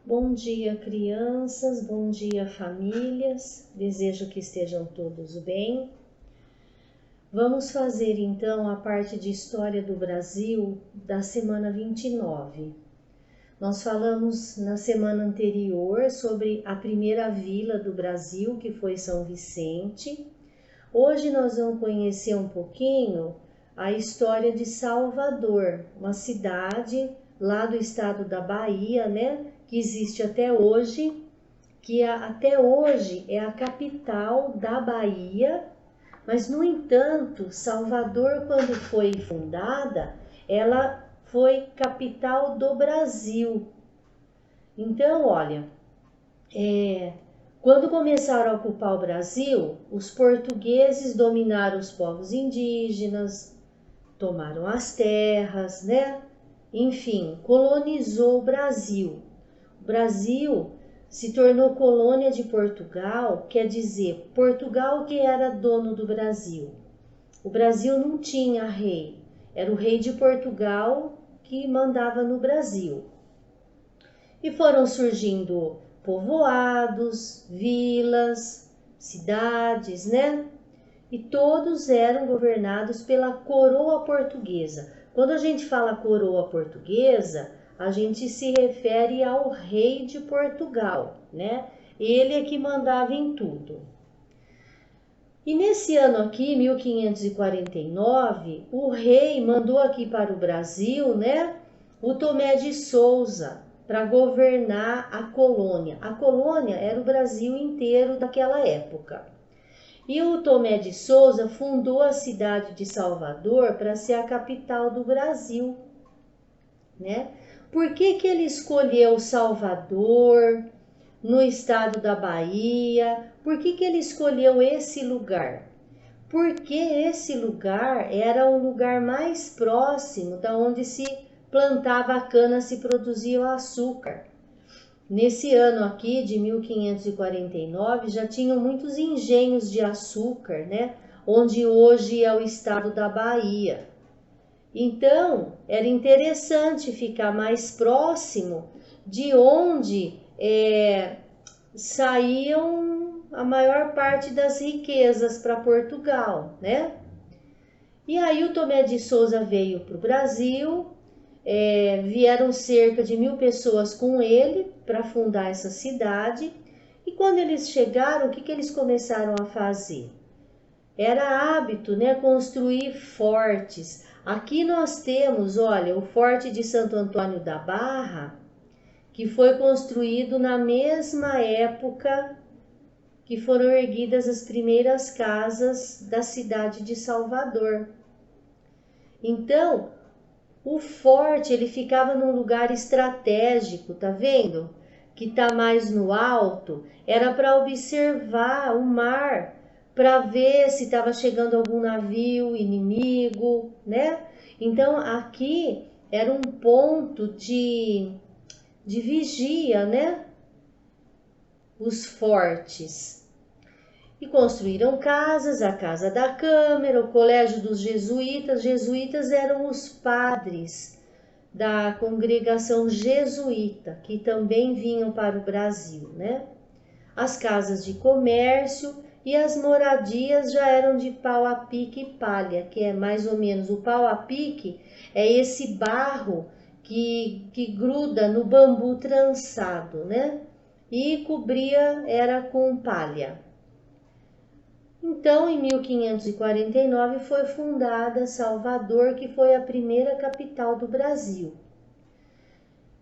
Bom dia, crianças, bom dia, famílias. Desejo que estejam todos bem. Vamos fazer então a parte de História do Brasil da semana 29. Nós falamos na semana anterior sobre a primeira vila do Brasil, que foi São Vicente. Hoje nós vamos conhecer um pouquinho a história de Salvador, uma cidade lá do estado da Bahia, né? Que existe até hoje, que até hoje é a capital da Bahia, mas no entanto, Salvador, quando foi fundada, ela foi capital do Brasil. Então, olha, quando começaram a ocupar o Brasil, os portugueses dominaram os povos indígenas, tomaram as terras, né? Enfim, colonizou o Brasil. O Brasil se tornou colônia de Portugal, quer dizer, Portugal que era dono do Brasil. O Brasil não tinha rei, era o rei de Portugal que mandava no Brasil. E foram surgindo povoados, vilas, cidades, né? E todos eram governados pela coroa portuguesa. Quando a gente fala coroa portuguesa, a gente se refere ao rei de Portugal, né? Ele é que mandava em tudo. E nesse ano aqui, 1549, o rei mandou aqui para o Brasil, né, o Tomé de Souza, para governar a colônia. A colônia era o Brasil inteiro daquela época. E o Tomé de Souza fundou a cidade de Salvador para ser a capital do Brasil, né? Por que ele escolheu Salvador, no estado da Bahia? Por que ele escolheu esse lugar? Porque esse lugar era o lugar mais próximo da onde se plantava a cana, se produzia o açúcar. Nesse ano aqui, de 1549, já tinham muitos engenhos de açúcar, né? Onde hoje é o estado da Bahia. Então, era interessante ficar mais próximo de onde saíam a maior parte das riquezas para Portugal, né? E aí o Tomé de Souza veio para o Brasil, vieram cerca de 1000 pessoas com ele para fundar essa cidade. E quando eles chegaram, o que eles começaram a fazer? Era hábito, né, construir fortes. Aqui nós temos, olha, o Forte de Santo Antônio da Barra, que foi construído na mesma época que foram erguidas as primeiras casas da cidade de Salvador. Então, o forte, ele ficava num lugar estratégico, tá vendo? Que tá mais no alto, era para observar o mar, para ver se estava chegando algum navio inimigo, né? Então, aqui era um ponto de vigia, né? Os fortes. E construíram casas, a Casa da Câmara, o Colégio dos Jesuítas. Jesuítas eram os padres da congregação jesuíta, que também vinham para o Brasil, né? As casas de comércio e as moradias já eram de pau a pique e palha, que é mais ou menos o pau a pique, é esse barro que gruda no bambu trançado, né? E cobria, era com palha. Então, em 1549 foi fundada Salvador, que foi a primeira capital do Brasil.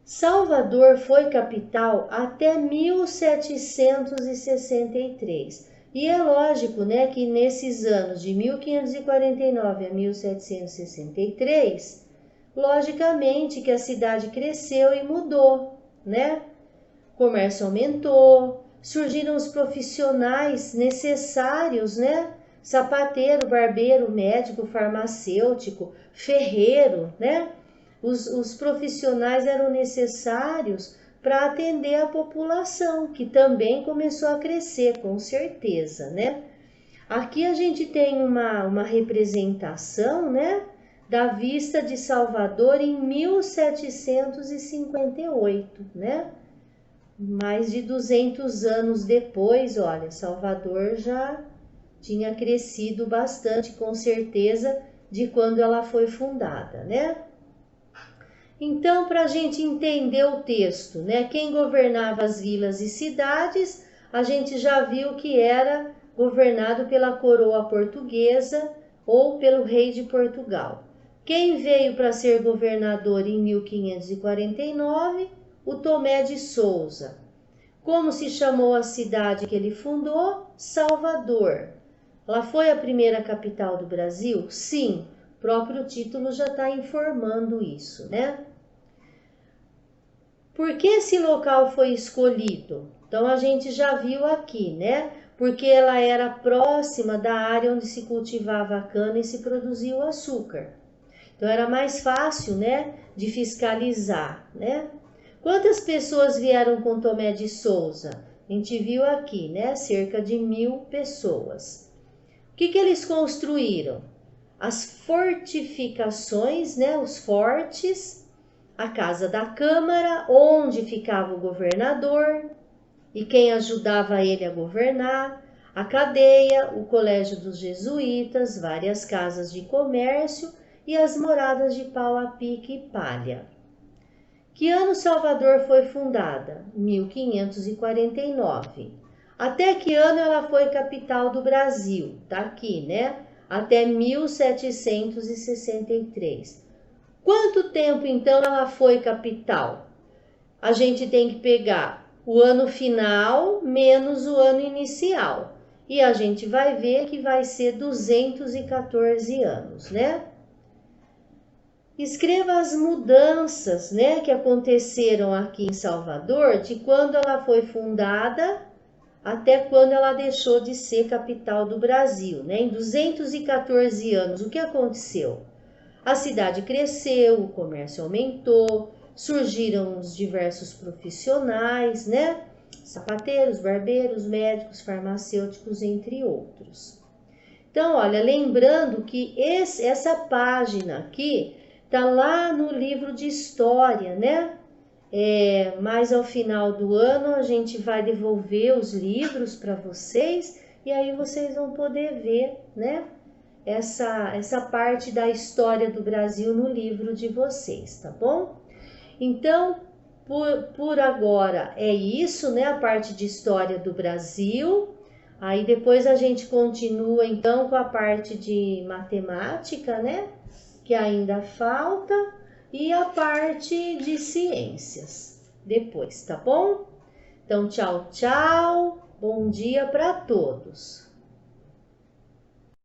Salvador foi capital até 1763. E é lógico, né, que nesses anos de 1549 a 1763, logicamente que a cidade cresceu e mudou, né? O comércio aumentou, surgiram os profissionais necessários, né? Sapateiro, barbeiro, médico, farmacêutico, ferreiro, né? Os profissionais eram necessários para atender a população, que também começou a crescer, com certeza, né? Aqui a gente tem uma representação, né, da vista de Salvador em 1758, né? mais de 200 anos depois, olha, Salvador já tinha crescido bastante, com certeza, de quando ela foi fundada, né? Então, para a gente entender o texto, né? Quem governava as vilas e cidades, a gente já viu que era governado pela coroa portuguesa ou pelo rei de Portugal. Quem veio para ser governador em 1549? O Tomé de Souza. Como se chamou a cidade que ele fundou? Salvador. Ela foi a primeira capital do Brasil? Sim, o próprio título já está informando isso, né? Por que esse local foi escolhido? Então a gente já viu aqui, né? Porque ela era próxima da área onde se cultivava a cana e se produzia o açúcar. Então era mais fácil, né, de fiscalizar, né? Quantas pessoas vieram com Tomé de Souza? A gente viu aqui, né? Cerca de 1000 pessoas. O que eles construíram? As fortificações, né? Os fortes, a casa da Câmara, onde ficava o governador e quem ajudava ele a governar, a cadeia, o colégio dos jesuítas, várias casas de comércio e as moradas de pau a pique e palha. Que ano Salvador foi fundada? 1549. Até que ano ela foi capital do Brasil? Tá aqui, né? Até 1763. Quanto tempo então ela foi capital? A gente tem que pegar o ano final menos o ano inicial. E a gente vai ver que vai ser 214 anos, né? Escreva as mudanças, né, que aconteceram aqui em Salvador, de quando ela foi fundada até quando ela deixou de ser capital do Brasil, né? Em 214 anos, o que aconteceu? A cidade cresceu, o comércio aumentou, surgiram os diversos profissionais, né? Sapateiros, barbeiros, médicos, farmacêuticos, entre outros. Então, olha, lembrando que essa página aqui tá lá no livro de história, né? Mas ao final do ano a gente vai devolver os livros para vocês e aí vocês vão poder ver, né? Essa parte da história do Brasil no livro de vocês, tá bom? Então, por agora é isso, né? A parte de história do Brasil. Aí depois a gente continua então com a parte de matemática, né? Que ainda falta, e a parte de ciências depois, tá bom? Então, tchau, tchau. Bom dia para todos.